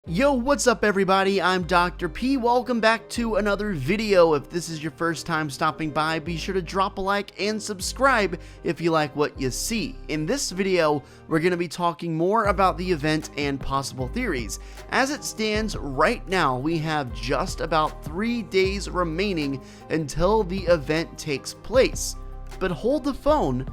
Yo, what's up everybody? I'm Dr. P. Welcome back to another video. If this is your first time stopping by, be sure to drop a like and subscribe if you like what you see. In this video, we're going to be talking more about the event and possible theories. As it stands right now, we have just about 3 days remaining until the event takes place. But hold the phone,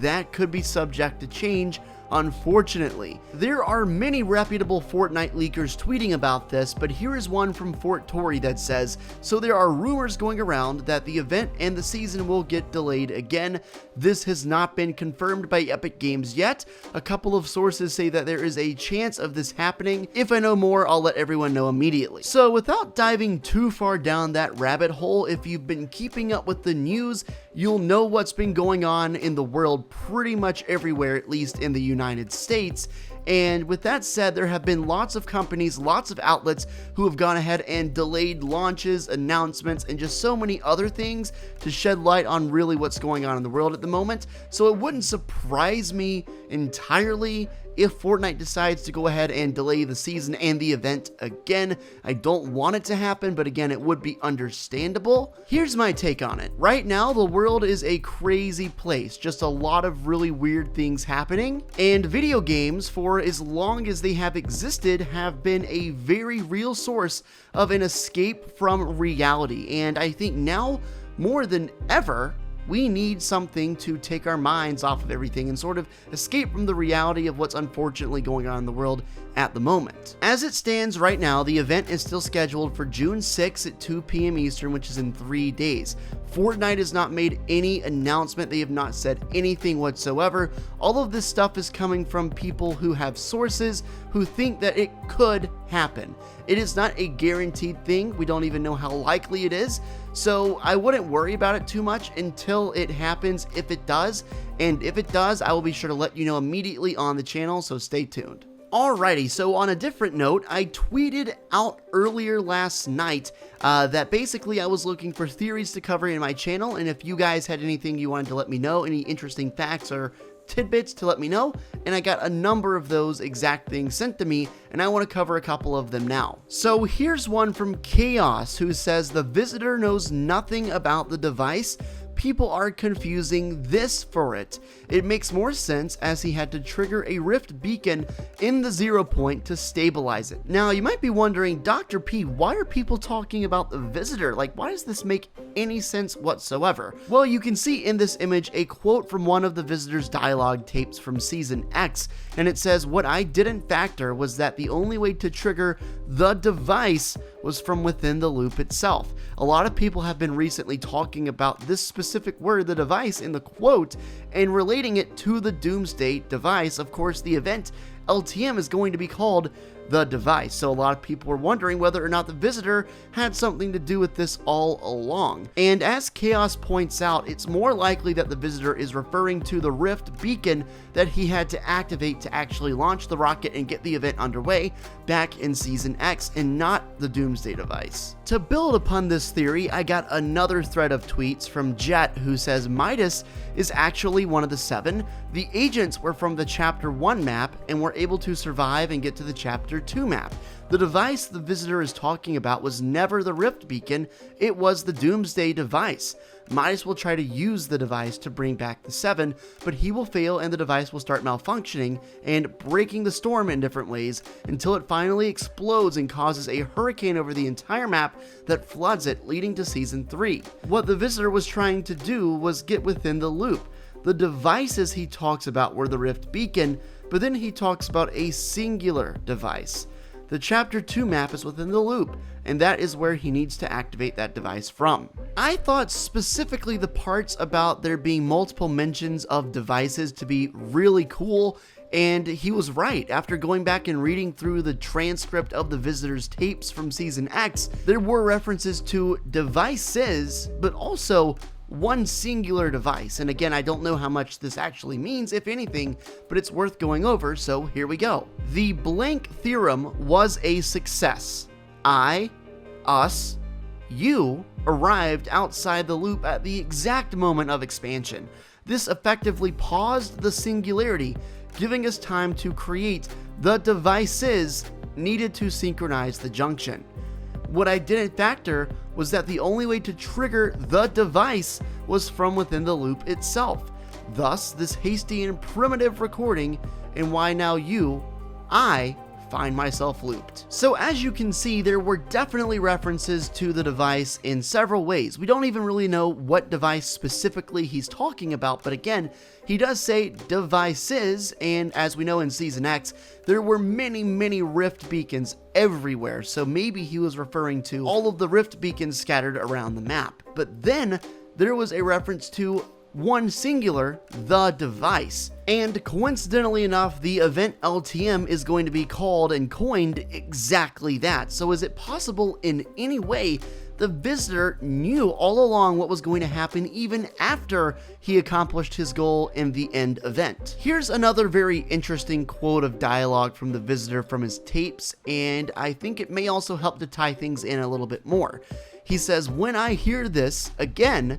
that could be subject to change. Unfortunately, there are many reputable Fortnite leakers tweeting about this, but here is one from Fort Tory that says, so there are rumors going around that the event and the season will get delayed again. This has not been confirmed by Epic Games yet. A couple of sources say that there is a chance of this happening. If I know more, I'll let everyone know immediately. So without diving too far down that rabbit hole, if you've been keeping up with the news, you'll know what's been going on in the world pretty much everywhere, at least in the United States. And with that said, there have been lots of companies, lots of outlets who have gone ahead and delayed launches, announcements, and just so many other things to shed light on really what's going on in the world at the moment. So it wouldn't surprise me entirely if Fortnite decides to go ahead and delay the season and the event again. I don't want it to happen, but again, it would be understandable. Here's my take on it. Right now, the world is a crazy place, just a lot of really weird things happening, and video games, for as long as they have existed, have been a very real source of an escape from reality, and I think now, more than ever, we need something to take our minds off of everything and sort of escape from the reality of what's unfortunately going on in the world at the moment. As it stands right now, the event is still scheduled for June 6th at 2 p.m. Eastern, which is in 3 days. Fortnite has not made any announcement. They have not said anything whatsoever. All of this stuff is coming from people who have sources who think that it could happen. It is not a guaranteed thing. We don't even know how likely it is. So I wouldn't worry about it too much until it happens, if it does. And if it does, I will be sure to let you know immediately on the channel, so stay tuned. Alrighty, so on a different note, I tweeted out earlier last night that basically I was looking for theories to cover in my channel, and if you guys had anything you wanted to let me know, any interesting facts or tidbits to let me know, and I got a number of those exact things sent to me, and I want to cover a couple of them now. So here's one from Chaos, who says the visitor knows nothing about the device. People are confusing this for it. It makes more sense as he had to trigger a rift beacon in the 0 point to stabilize it. Now you might be wondering, Dr. P, why are people talking about the visitor? Like, why does this make any sense whatsoever? Well, you can see in this image a quote from one of the visitor's dialogue tapes from Season X, and it says, "What I didn't factor was that the only way to trigger the device was from within the loop itself." A lot of people have been recently talking about this specific word, the device, in the quote, and relating it to the Doomsday device. Of course, the event LTM is going to be called the device, so a lot of people were wondering whether or not the visitor had something to do with this all along. And as Chaos points out, it's more likely that the visitor is referring to the rift beacon that he had to activate to actually launch the rocket and get the event underway back in Season X, and not the Doomsday device. To build upon this theory, I got another thread of tweets from Jet, who says Midas is actually one of the 7. The agents were from the Chapter 1 map and were able to survive and get to the Chapter 2 map. The device the visitor is talking about was never the rift beacon, it was the Doomsday device. Midas will try to use the device to bring back the 7, but he will fail and the device will start malfunctioning and breaking the storm in different ways until it finally explodes and causes a hurricane over the entire map that floods it, leading to Season 3. What the visitor was trying to do was get within the loop. The devices he talks about were the rift beacon, but then he talks about a singular device. The Chapter 2 map is within the loop, and that is where he needs to activate that device from. I thought specifically the parts about there being multiple mentions of devices to be really cool, and he was right. After going back and reading through the transcript of the visitor's tapes from Season X, there were references to devices, but also one singular device. And again, I don't know how much this actually means, if anything, but it's worth going over, so here we go. The blank theorem was a success. I, us, you arrived outside the loop at the exact moment of expansion. This effectively paused the singularity, giving us time to create the devices needed to synchronize the junction. What I didn't factor was that the only way to trigger the device was from within the loop itself. Thus, this hasty and primitive recording, and why now I find myself looped. So as you can see, there were definitely references to the device in several ways. We don't even really know what device specifically he's talking about, but again, he does say devices, and as we know in Season X, there were many rift beacons everywhere, so maybe he was referring to all of the rift beacons scattered around the map. But then there was a reference to one singular, the device. And coincidentally enough, the event LTM is going to be called and coined exactly that. So is it possible in any way the visitor knew all along what was going to happen even after he accomplished his goal in the end event? Here's another very interesting quote of dialogue from the visitor from his tapes, and I think it may also help to tie things in a little bit more. He says, "When I hear this again,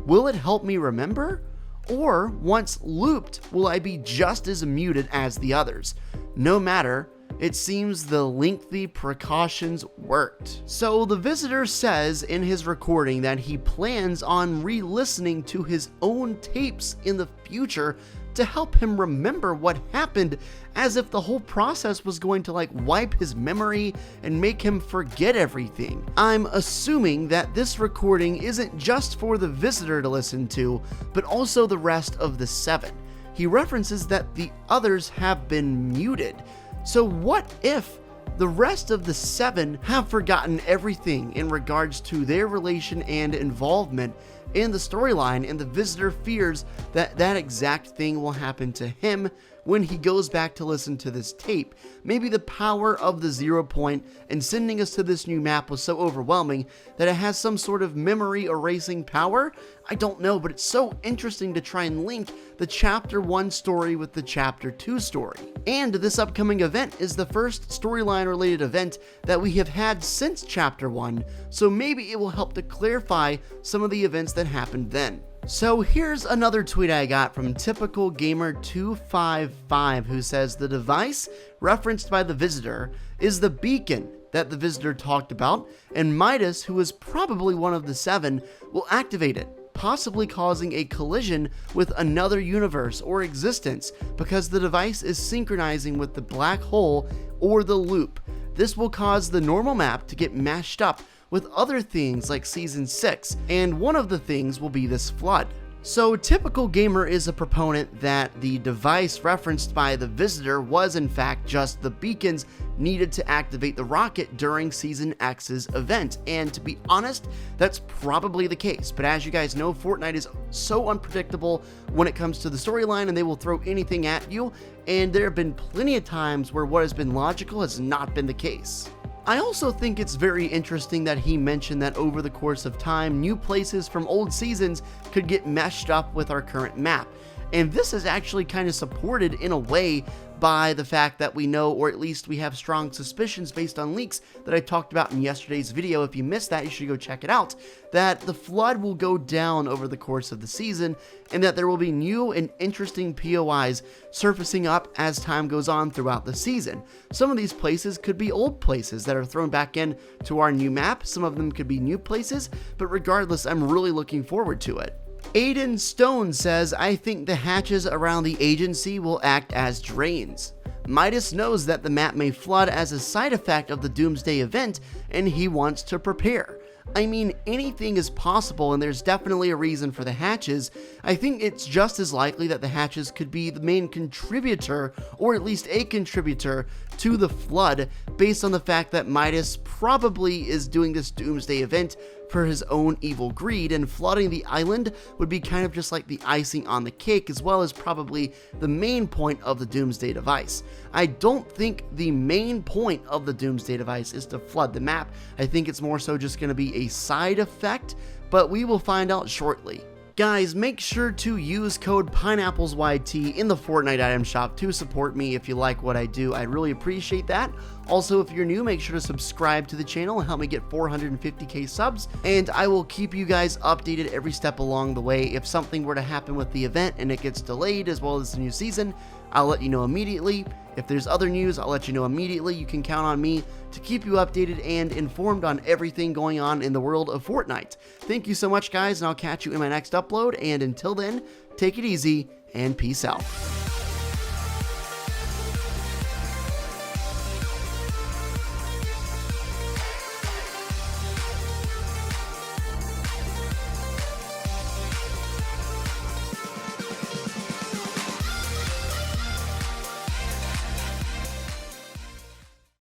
will it help me remember? Or, once looped, will I be just as muted as the others? No matter, it seems the lengthy precautions worked." So the visitor says in his recording that he plans on re-listening to his own tapes in the future to help him remember what happened, as if the whole process was going to wipe his memory and make him forget everything. I'm assuming that this recording isn't just for the visitor to listen to, but also the rest of the 7. He references that the others have been muted. So what if the rest of the 7 have forgotten everything in regards to their relation and involvement in the storyline, and the visitor fears that that exact thing will happen to him when he goes back to listen to this tape? Maybe the power of the 0 point and sending us to this new map was so overwhelming that it has some sort of memory erasing power? I don't know, but it's so interesting to try and link the Chapter 1 story with the Chapter 2 story. And this upcoming event is the first storyline related event that we have had since Chapter 1, so maybe it will help to clarify some of the events that happened then. So here's another tweet I got from Typical Gamer 255, who says the device referenced by the visitor is the beacon that the visitor talked about, and Midas, who is probably one of the 7, will activate it, possibly causing a collision with another universe or existence because the device is synchronizing with the black hole or the loop. This will cause the normal map to get mashed up with other things like Season 6, and one of the things will be this flood. So Typical Gamer is a proponent that the device referenced by the visitor was in fact just the beacons needed to activate the rocket during Season X's event, and to be honest, that's probably the case. But as you guys know, Fortnite is so unpredictable when it comes to the storyline, and they will throw anything at you, and there have been plenty of times where what has been logical has not been the case. I also think it's very interesting that he mentioned that over the course of time, new places from old seasons could get meshed up with our current map. And this is actually kind of supported in a way by the fact that we know, or at least we have strong suspicions based on leaks that I talked about in yesterday's video. If you missed that, you should go check it out, that the flood will go down over the course of the season, and that there will be new and interesting POIs surfacing up as time goes on throughout the season. Some of these places could be old places that are thrown back in to our new map. Some of them could be new places, but regardless, I'm really looking forward to it. Aiden Stone says, I think the hatches around the agency will act as drains. Midas knows that the map may flood as a side effect of the Doomsday event, and he wants to prepare. I mean, anything is possible, and there's definitely a reason for the hatches. I think it's just as likely that the hatches could be the main contributor, or at least a contributor, to the flood, based on the fact that Midas probably is doing this Doomsday event for his own evil greed, and flooding the island would be kind of just like the icing on the cake, as well as probably the main point of the Doomsday device. I don't think the main point of the Doomsday device is to flood the map. I think it's more so just going to be a side effect, but we will find out shortly. Guys, make sure to use code PineapplesYT in the Fortnite item shop to support me if you like what I do. I really appreciate that. Also, if you're new, make sure to subscribe to the channel and help me get 450k subs, and I will keep you guys updated every step along the way. If something were to happen with the event and it gets delayed as well as the new season, I'll let you know immediately. If there's other news, I'll let you know immediately. You can count on me to keep you updated and informed on everything going on in the world of Fortnite. Thank you so much, guys, and I'll catch you in my next upload, and until then, take it easy and peace out.